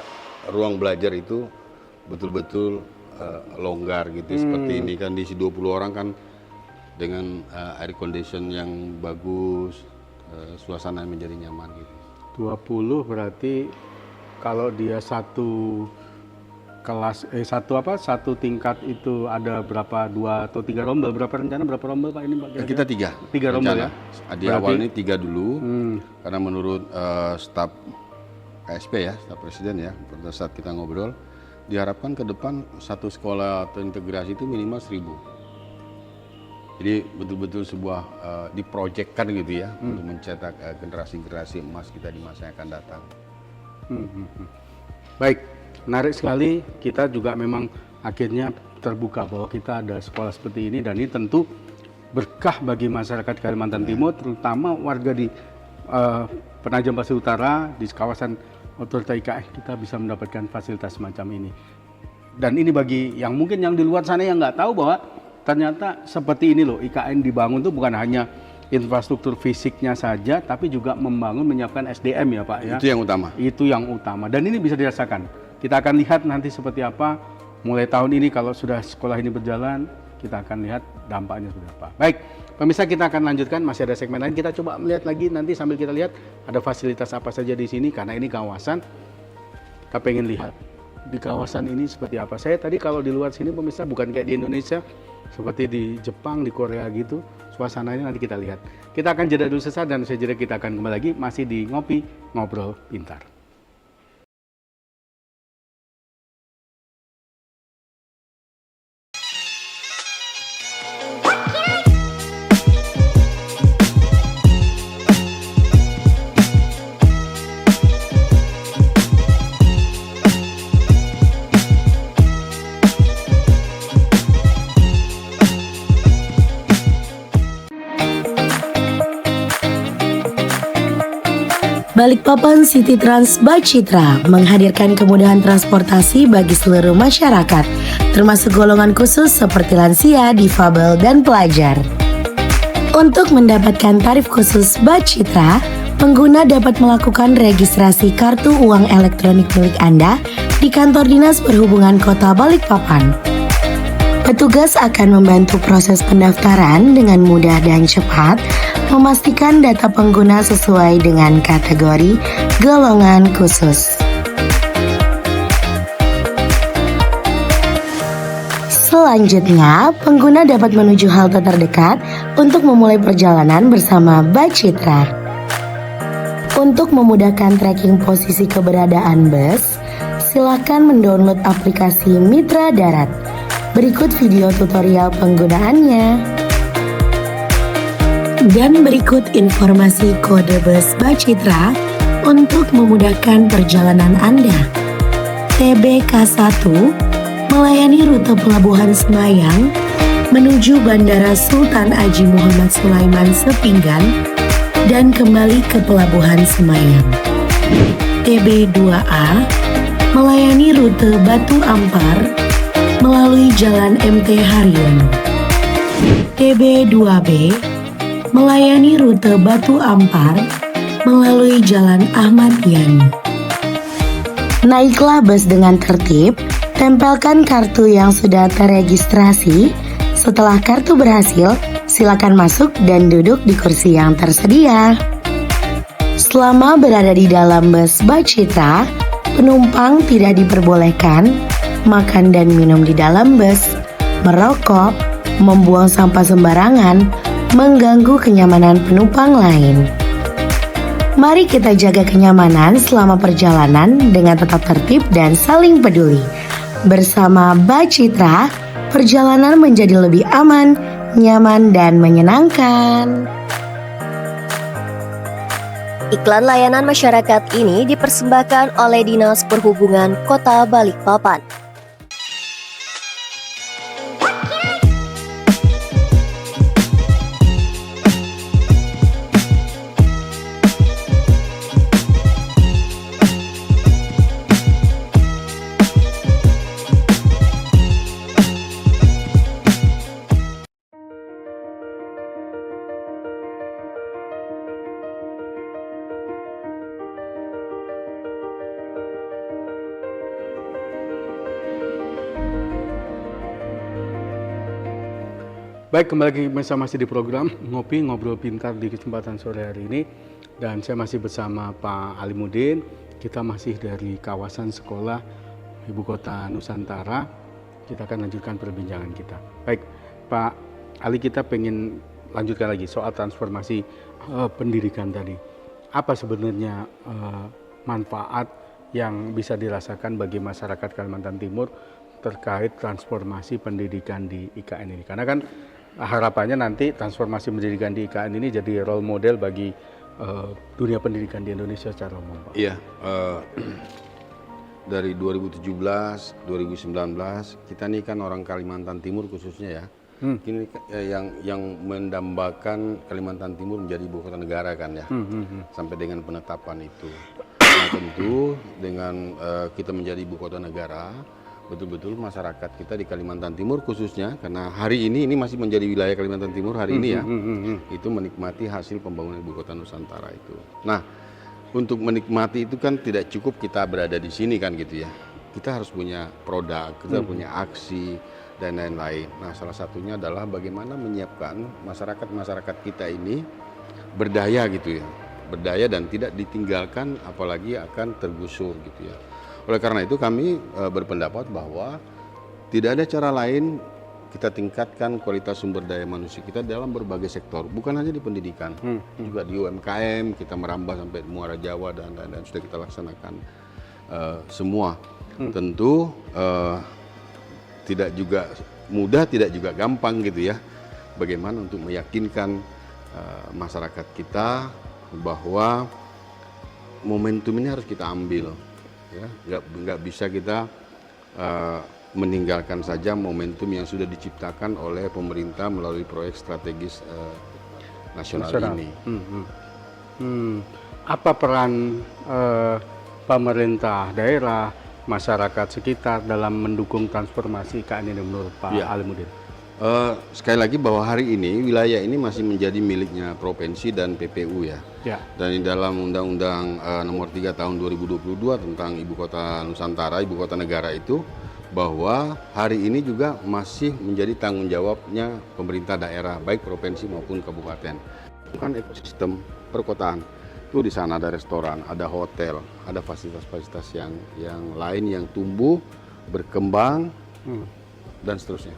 ruang belajar itu betul-betul longgar gitu. Seperti ini kan diisi 20 orang kan dengan air condition yang bagus, suasana yang menjadi nyaman gitu. 20 berarti kalau dia satu kelas satu tingkat itu ada berapa 2 atau 3 rombel, berapa rombel Pak ini Pak? Kita 3 rombel ya. Di awal ini 3 dulu karena menurut staf KSP ya, staf presiden ya, pada saat kita ngobrol diharapkan ke depan satu sekolah terintegrasi itu minimal 1.000. Jadi betul-betul sebuah diprojekkan gitu ya untuk mencetak generasi-generasi emas kita di masa yang akan datang. Baik, menarik sekali. Kita juga memang akhirnya terbuka bahwa kita ada sekolah seperti ini dan ini tentu berkah bagi masyarakat Kalimantan Timur, terutama warga di Penajam Pasir Utara di kawasan Otorita IKN kita bisa mendapatkan fasilitas semacam ini. Dan ini bagi yang mungkin yang di luar sana yang nggak tahu bahwa ternyata seperti ini loh, IKN dibangun tuh bukan hanya infrastruktur fisiknya saja, tapi juga membangun menyiapkan SDM ya Pak ya. Itu yang utama. Itu yang utama. Dan ini bisa dirasakan. Kita akan lihat nanti seperti apa mulai tahun ini kalau sudah sekolah ini berjalan, kita akan lihat dampaknya seperti apa. Baik, pemirsa kita akan lanjutkan, masih ada segmen lain. Kita coba melihat lagi nanti sambil kita lihat ada fasilitas apa saja di sini karena ini kawasan. Kita pengen lihat di kawasan ini seperti apa. Saya tadi kalau di luar sini pemirsa bukan kayak di Indonesia, seperti di Jepang, di Korea gitu. Suasananya nanti kita lihat. Kita akan jeda dulu sesaat dan saya jeda kita akan kembali lagi masih di Ngopi Ngobrol Pintar. Balikpapan City Trans by Citra menghadirkan kemudahan transportasi bagi seluruh masyarakat, termasuk golongan khusus seperti lansia, difabel, dan pelajar. Untuk mendapatkan tarif khusus by Citra, pengguna dapat melakukan registrasi kartu uang elektronik milik Anda di kantor Dinas Perhubungan Kota Balikpapan. Petugas akan membantu proses pendaftaran dengan mudah dan cepat, memastikan data pengguna sesuai dengan kategori golongan khusus. Selanjutnya, pengguna dapat menuju halte terdekat untuk memulai perjalanan bersama Bacitra. Untuk memudahkan tracking posisi keberadaan bus, silakan mendownload aplikasi Mitra Darat. Berikut video tutorial penggunaannya. Dan berikut informasi kode bus Bacitra untuk memudahkan perjalanan Anda. TBK1 melayani rute Pelabuhan Semayang menuju Bandara Sultan Haji Muhammad Sulaiman Sepinggan dan kembali ke Pelabuhan Semayang. TB2A melayani rute Batu Ampar melalui Jalan MT Haryono. TB2B melayani rute Batu Ampar melalui Jalan Ahmad Yani. Naiklah bus dengan tertib, tempelkan kartu yang sudah terregistrasi. Setelah kartu berhasil, silakan masuk dan duduk di kursi yang tersedia. Selama berada di dalam bus Bacitra, penumpang tidak diperbolehkan makan dan minum di dalam bus, merokok, membuang sampah sembarangan, mengganggu kenyamanan penumpang lain. Mari kita jaga kenyamanan selama perjalanan dengan tetap tertib dan saling peduli. Bersama Bacitra, perjalanan menjadi lebih aman, nyaman, dan menyenangkan. Iklan layanan masyarakat ini dipersembahkan oleh Dinas Perhubungan Kota Balikpapan. Baik, kembali lagi masih di program Ngopi Ngobrol Pintar di kesempatan sore hari ini. Dan saya masih bersama Pak Alimuddin. Kita masih dari kawasan sekolah Ibu Kota Nusantara. Kita akan lanjutkan perbincangan kita. Baik, Pak Ali, kita pengen lanjutkan lagi soal transformasi pendidikan tadi. Apa sebenarnya manfaat yang bisa dirasakan bagi masyarakat Kalimantan Timur terkait transformasi pendidikan di IKN ini? Karena kan harapannya nanti transformasi pendidikan di IKN ini jadi role model bagi dunia pendidikan di Indonesia secara umum, Pak. Iya, dari 2017, 2019 kita nih kan orang Kalimantan Timur khususnya ya, ini yang mendambakan Kalimantan Timur menjadi ibu kota negara kan ya, sampai dengan penetapan itu. Nah tentu dengan kita menjadi ibu kota negara, betul-betul masyarakat kita di Kalimantan Timur khususnya, karena hari ini masih menjadi wilayah Kalimantan Timur hari ini ya, itu menikmati hasil pembangunan Ibu Kota Nusantara itu. Nah, untuk menikmati itu kan tidak cukup kita berada di sini kan gitu ya. Kita harus punya produk, kita punya aksi dan lain-lain. Nah, salah satunya adalah bagaimana menyiapkan masyarakat kita ini berdaya gitu ya. Berdaya dan tidak ditinggalkan apalagi akan tergusur gitu ya. Oleh karena itu kami berpendapat bahwa tidak ada cara lain kita tingkatkan kualitas sumber daya manusia kita dalam berbagai sektor, bukan hanya di pendidikan, juga di UMKM kita merambah sampai Muara Jawa dan sudah kita laksanakan semua. Tentu tidak juga mudah, tidak juga gampang gitu ya. Bagaimana untuk meyakinkan masyarakat kita bahwa momentum ini harus kita ambil. Ya, nggak bisa kita meninggalkan saja momentum yang sudah diciptakan oleh pemerintah melalui proyek strategis nasional ini. Apa peran pemerintah daerah, masyarakat sekitar dalam mendukung transformasi IKN ini menurut Pak Alimuddin? Sekali lagi bahwa hari ini wilayah ini masih menjadi miliknya provinsi dan PPU ya. Dan di dalam Undang-Undang Nomor 3 Tahun 2022 tentang Ibu Kota Nusantara, Ibu Kota Negara itu, bahwa hari ini juga masih menjadi tanggung jawabnya pemerintah daerah baik provinsi maupun kabupaten. Bukan ekosistem perkotaan. Itu di sana ada restoran, ada hotel, ada fasilitas-fasilitas yang lain yang tumbuh, berkembang dan seterusnya.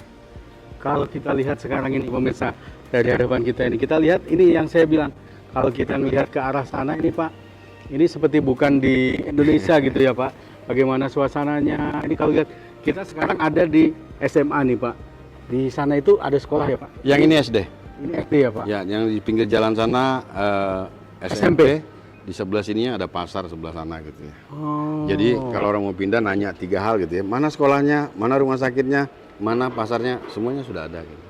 Kalau kita lihat sekarang ini pemirsa dari hadapan kita ini, kita lihat ini yang saya bilang, kalau kita melihat ke arah sana ini Pak, ini seperti bukan di Indonesia gitu ya Pak. Bagaimana suasananya? Ini kalau lihat kita sekarang ada di SMA nih Pak. Di sana itu ada sekolah ya Pak? Yang ini SD. Ini SD ya Pak? Ya, yang di pinggir jalan sana SMP. Di sebelah sininya ada pasar sebelah sana gitu ya. Jadi kalau orang mau pindah nanya 3 hal gitu ya. Mana sekolahnya, mana rumah sakitnya, mana pasarnya, semuanya sudah ada gitu.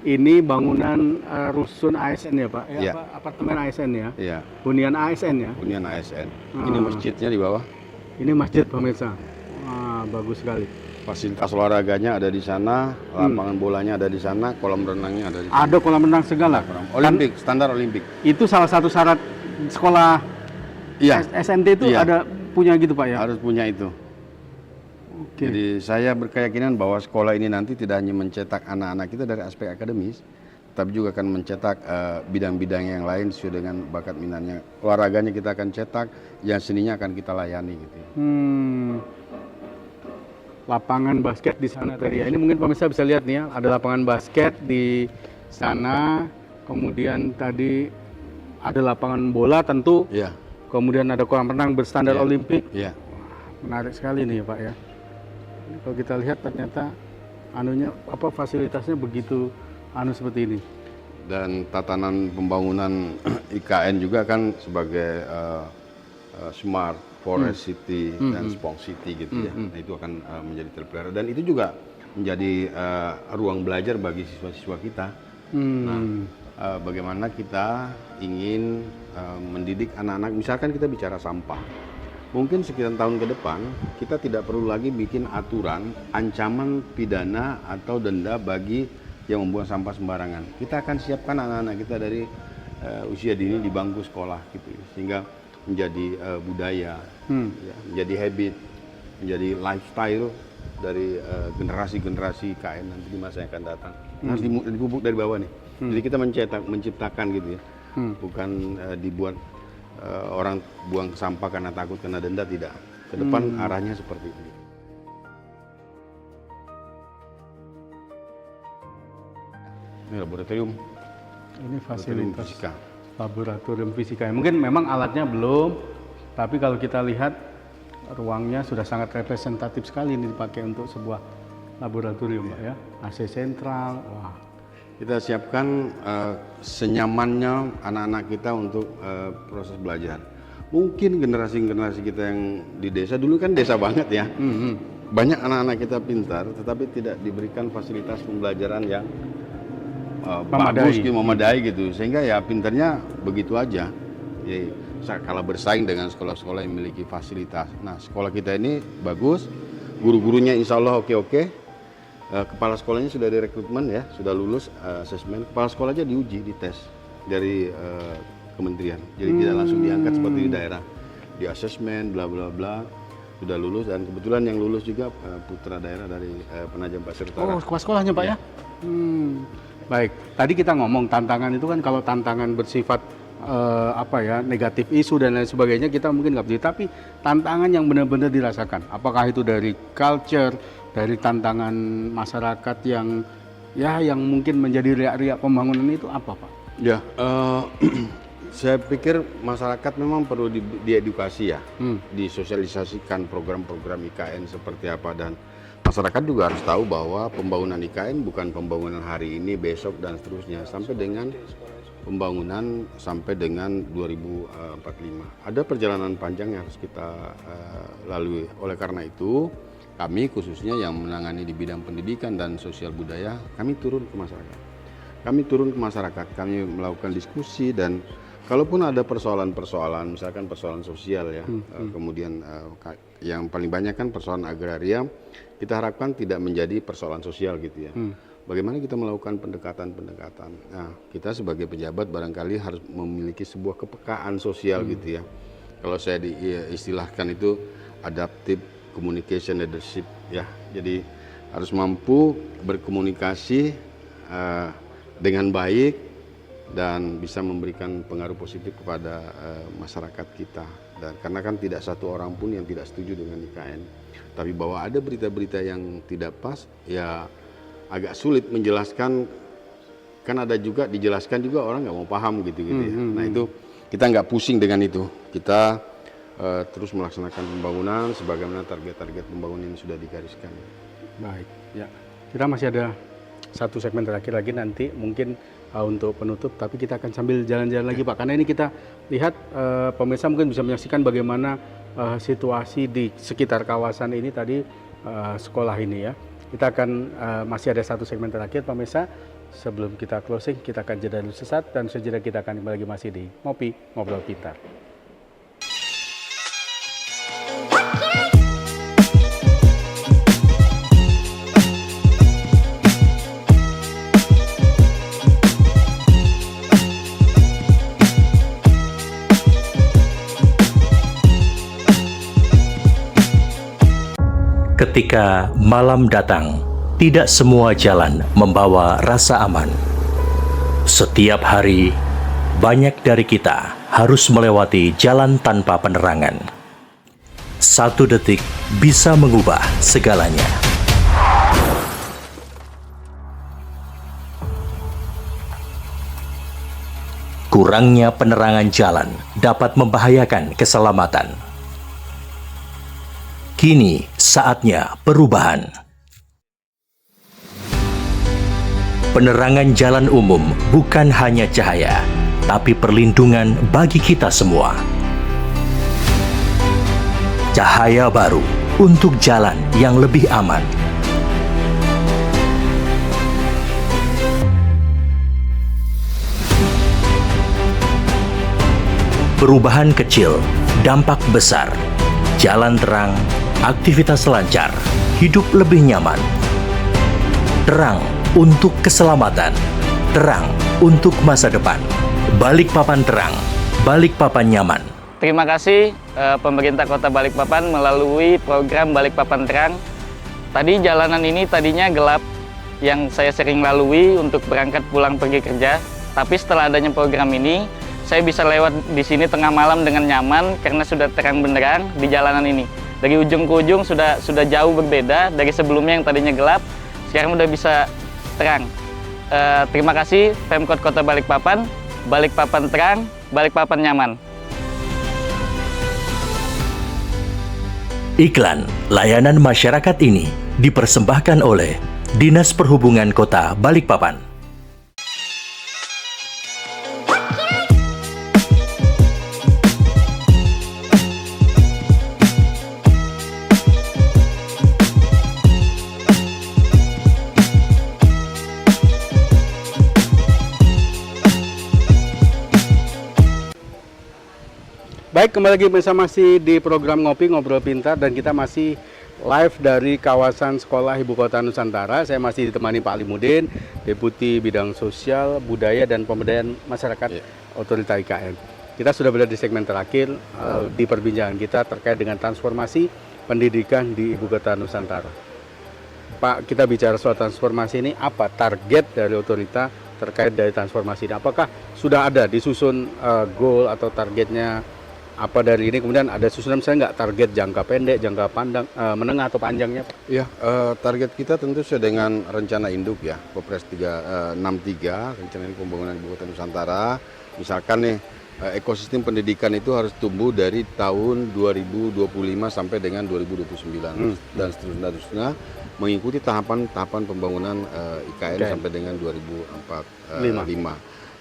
Ini bangunan rusun ASN ya Pak? Ya. Apartemen ASN ya? Iya. Hunian ASN ya? Hunian ASN. Ini masjidnya di bawah. Ini masjid pemirsa. Bagus sekali. Fasilitas olahraganya ada di sana, lapangan bolanya ada di sana, kolam renangnya ada di sana. Ada kolam renang segala. Olimpik, standar Olimpik. Itu salah satu syarat sekolah SNT itu ada punya gitu Pak ya? Harus punya itu. Oke. Jadi saya berkeyakinan bahwa sekolah ini nanti tidak hanya mencetak anak-anak kita dari aspek akademis, tapi juga akan mencetak bidang-bidang yang lain sesuai dengan bakat minatnya. Olahraganya kita akan cetak, yang seninya akan kita layani gitu. Lapangan basket di sana tadi ya. Ini mungkin pemirsa bisa lihat nih ya, ada lapangan basket di sana. Kemudian tadi ada lapangan bola tentu. Iya. Kemudian ada kolam renang berstandar Olimpik. Iya. Menarik sekali nih Pak ya. Kalau kita lihat ternyata fasilitasnya begitu seperti ini. Dan tatanan pembangunan IKN juga kan sebagai smart forest city dan spong city gitu ya. Nah, itu akan menjadi terpelihara dan itu juga menjadi ruang belajar bagi siswa-siswa kita. Nah, bagaimana kita ingin mendidik anak-anak, misalkan kita bicara sampah. Mungkin sekian tahun ke depan kita tidak perlu lagi bikin aturan ancaman pidana atau denda bagi yang membuang sampah sembarangan. Kita akan siapkan anak-anak kita dari usia dini di bangku sekolah gitu, sehingga menjadi budaya, ya, menjadi habit, menjadi lifestyle dari generasi-generasi IKN nanti di masa yang akan datang. Harus dipupuk dari bawah nih. Jadi kita menciptakan gitu ya, bukan dibuat orang buang sampah karena takut kena denda, tidak. Ke depan arahnya seperti ini. Ini laboratorium. Ini fasilitas fisika. Laboratorium fisika. Mungkin memang alatnya belum, tapi kalau kita lihat ruangnya sudah sangat representatif sekali ini dipakai untuk sebuah laboratorium Pak ya. AC sentral, wah. Kita siapkan senyamannya anak-anak kita untuk proses belajar. Mungkin generasi-generasi kita yang di desa, dulu kan desa banget ya. Banyak anak-anak kita pintar, tetapi tidak diberikan fasilitas pembelajaran yang bagus, memadai gitu, sehingga ya pinternya begitu aja. Ya, kalah bersaing dengan sekolah-sekolah yang memiliki fasilitas. Nah, sekolah kita ini bagus, Guru-gurunya insya Allah oke-oke. Kepala sekolahnya sudah direkrutmen ya, sudah lulus asesmen. Kepala sekolah aja diuji, dites dari kementerian. Jadi tidak langsung diangkat seperti di daerah, di asesmen, bla bla bla. Sudah lulus dan kebetulan yang lulus juga putra daerah dari Penajam Pasir Utara. Oh, kepala sekolahnya Pak ya? Baik, tadi kita ngomong tantangan itu kan kalau tantangan bersifat negatif isu dan lain sebagainya kita mungkin nggak bisa, tapi tantangan yang benar-benar dirasakan, apakah itu dari culture, dari tantangan masyarakat yang mungkin menjadi riak-riak pembangunan itu apa Pak? Ya, saya pikir masyarakat memang perlu diedukasi ya, disosialisasikan program-program IKN seperti apa, dan masyarakat juga harus tahu bahwa pembangunan IKN bukan pembangunan hari ini, besok dan seterusnya sampai dengan pembangunan sampai dengan 2045. Ada perjalanan panjang yang harus kita lalui. Oleh karena itu, kami khususnya yang menangani di bidang pendidikan dan sosial budaya, kami turun ke masyarakat. Kami melakukan diskusi, dan kalaupun ada persoalan-persoalan, misalkan persoalan sosial ya, kemudian yang paling banyak kan persoalan agraria, kita harapkan tidak menjadi persoalan sosial gitu ya. Bagaimana kita melakukan pendekatan-pendekatan. Nah, kita sebagai pejabat barangkali harus memiliki sebuah kepekaan sosial gitu ya. Kalau saya diistilahkan itu adaptive communication leadership ya. Jadi harus mampu berkomunikasi dengan baik dan bisa memberikan pengaruh positif kepada masyarakat kita. Dan karena kan tidak satu orang pun yang tidak setuju dengan IKN. Tapi bahwa ada berita-berita yang tidak pas ya agak sulit menjelaskan, kan ada juga dijelaskan juga orang nggak mau paham gitu ya. Nah itu kita nggak pusing dengan itu, kita terus melaksanakan pembangunan sebagaimana target-target pembangunan yang sudah digariskan. Baik, ya kita masih ada satu segmen terakhir lagi nanti mungkin untuk penutup, tapi kita akan sambil jalan-jalan lagi Pak, karena ini kita lihat pemirsa mungkin bisa menyaksikan bagaimana situasi di sekitar kawasan ini tadi sekolah ini ya. Kita akan masih ada satu segmen terakhir pemirsa. Sebelum kita closing, kita akan jeda dulu sesaat dan sejenak kita akan kembali lagi masih di Ngopi Ngobrol Pintar. Ketika malam datang, tidak semua jalan membawa rasa aman. Setiap hari, banyak dari kita harus melewati jalan tanpa penerangan. 1 detik bisa mengubah segalanya. Kurangnya penerangan jalan dapat membahayakan keselamatan. Kini saatnya perubahan. Penerangan jalan umum bukan hanya cahaya, tapi perlindungan bagi kita semua. Cahaya baru untuk jalan yang lebih aman. Perubahan kecil, dampak besar. Jalan terang, aktivitas lancar, hidup lebih nyaman. Terang untuk keselamatan, terang untuk masa depan. Balikpapan terang, Balikpapan nyaman. Terima kasih pemerintah Kota Balikpapan melalui program Balikpapan Terang. Tadi jalanan ini tadinya gelap yang saya sering lalui untuk berangkat pulang pergi kerja. Tapi setelah adanya program ini, saya bisa lewat di sini tengah malam dengan nyaman karena sudah terang benderang di jalanan ini. Dari ujung ke ujung sudah jauh berbeda dari sebelumnya yang tadinya gelap, sekarang udah bisa terang. Terima kasih Pemkot Kota Balikpapan, Balikpapan Terang, Balikpapan Nyaman. Iklan layanan masyarakat ini dipersembahkan oleh Dinas Perhubungan Kota Balikpapan. Baik, kembali lagi bersama masih di program Ngopi Ngobrol Pintar dan kita masih live dari kawasan Sekolah Ibu Kota Nusantara. Saya masih ditemani Pak Alimudin, Deputi Bidang Sosial, Budaya, dan Pemberdayaan Masyarakat Otorita IKN. Kita sudah berada di segmen terakhir di perbincangan kita terkait dengan transformasi pendidikan di Ibu Kota Nusantara. Pak, kita bicara soal transformasi ini, apa target dari otorita terkait dari transformasi ini? Apakah sudah ada disusun goal atau targetnya apa dari ini? Kemudian ada susunan misalnya nggak target jangka pendek, jangka pandang, menengah atau panjangnya, Pak? Ya, target kita tentu sesuai dengan rencana induk ya, Perpres 63, rencana induk pembangunan Ibu Kota Nusantara. Misalkan nih, ekosistem pendidikan itu harus tumbuh dari tahun 2025 sampai dengan 2029 dan seterusnya, mengikuti tahapan pembangunan IKN sampai dengan 2045.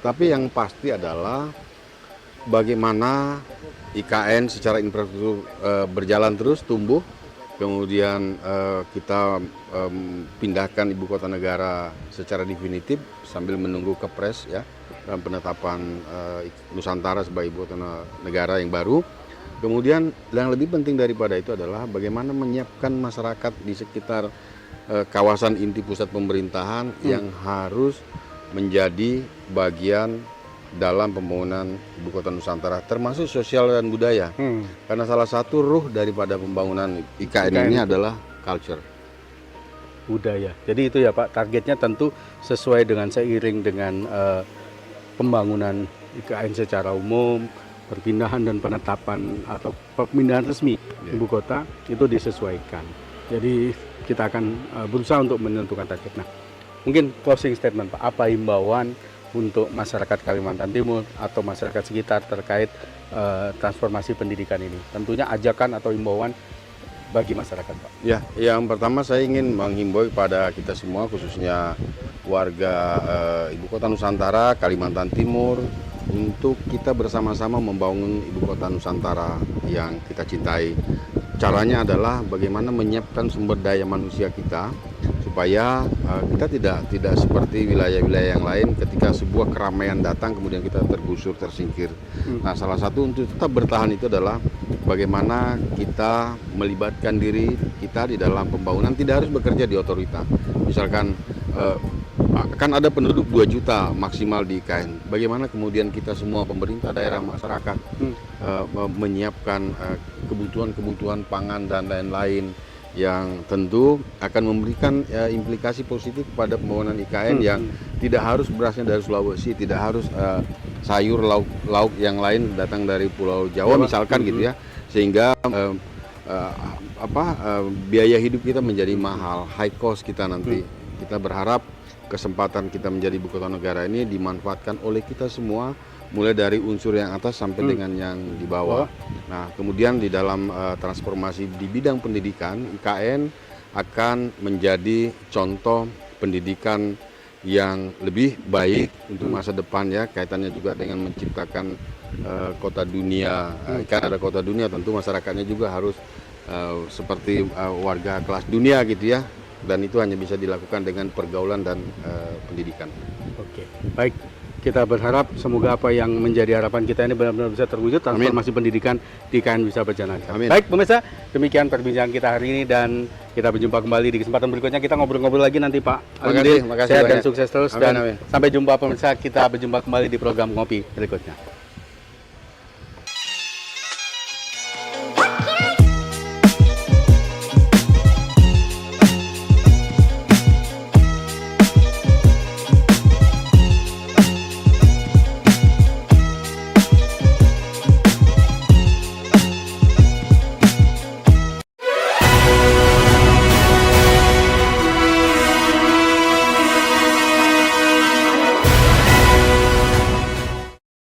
Tapi yang pasti adalah bagaimana IKN secara infrastruktur berjalan terus tumbuh, kemudian kita pindahkan ibu kota negara secara definitif sambil menunggu Kepres ya, dan penetapan Nusantara sebagai ibu kota negara yang baru. Kemudian yang lebih penting daripada itu adalah bagaimana menyiapkan masyarakat di sekitar kawasan inti pusat pemerintahan yang harus menjadi bagian dalam pembangunan Ibu Kota Nusantara, termasuk sosial dan budaya. Karena salah satu ruh daripada pembangunan IKN ini adalah culture. Budaya. Jadi itu ya Pak, targetnya tentu sesuai dengan seiring dengan pembangunan IKN secara umum, perpindahan dan penetapan atau pemindahan resmi Ibu Kota itu disesuaikan. Jadi kita akan berusaha untuk menentukan target. Nah, mungkin closing statement Pak, apa himbauan untuk masyarakat Kalimantan Timur atau masyarakat sekitar terkait transformasi pendidikan ini? Tentunya ajakan atau himbauan bagi masyarakat, Pak. Ya, yang pertama saya ingin menghimbau kepada kita semua, khususnya warga Ibu Kota Nusantara, Kalimantan Timur, untuk kita bersama-sama membangun Ibu Kota Nusantara yang kita cintai. Caranya adalah bagaimana menyiapkan sumber daya manusia kita supaya kita tidak seperti wilayah-wilayah yang lain ketika sebuah keramaian datang kemudian kita tergusur, tersingkir. Nah, salah satu untuk tetap bertahan itu adalah bagaimana kita melibatkan diri kita di dalam pembangunan, tidak harus bekerja di otorita. Misalkan kan ada penduduk 2 juta maksimal di IKN. Bagaimana kemudian kita semua pemerintah daerah, masyarakat menyiapkan kebutuhan pangan dan lain-lain yang tentu akan memberikan implikasi positif pada pembangunan IKN yang tidak harus berasnya dari Sulawesi, tidak harus sayur lauk yang lain datang dari Pulau Jawa misalkan gitu ya, sehingga biaya hidup kita menjadi mahal, high cost kita nanti. Kita berharap kesempatan kita menjadi ibu kota negara ini dimanfaatkan oleh kita semua, mulai dari unsur yang atas sampai dengan yang di bawah. Nah, kemudian di dalam transformasi di bidang pendidikan, IKN akan menjadi contoh pendidikan yang lebih baik untuk masa depan ya, kaitannya juga dengan menciptakan kota dunia. Kan ada kota dunia, tentu masyarakatnya juga harus seperti warga kelas dunia gitu ya. Dan itu hanya bisa dilakukan dengan pergaulan dan pendidikan. Oke, baik. Kita berharap semoga apa yang menjadi harapan kita ini benar-benar bisa terwujud, transformasi pendidikan di IKN bisa berjalan. Amin. Baik pemirsa, demikian perbincangan kita hari ini dan kita berjumpa kembali di kesempatan berikutnya. Kita ngobrol-ngobrol lagi nanti Pak. Terima kasih Sehat dan banyak. sukses terus. Amin, dan amin. sampai jumpa pemirsa, kita berjumpa kembali di program Ngopi berikutnya.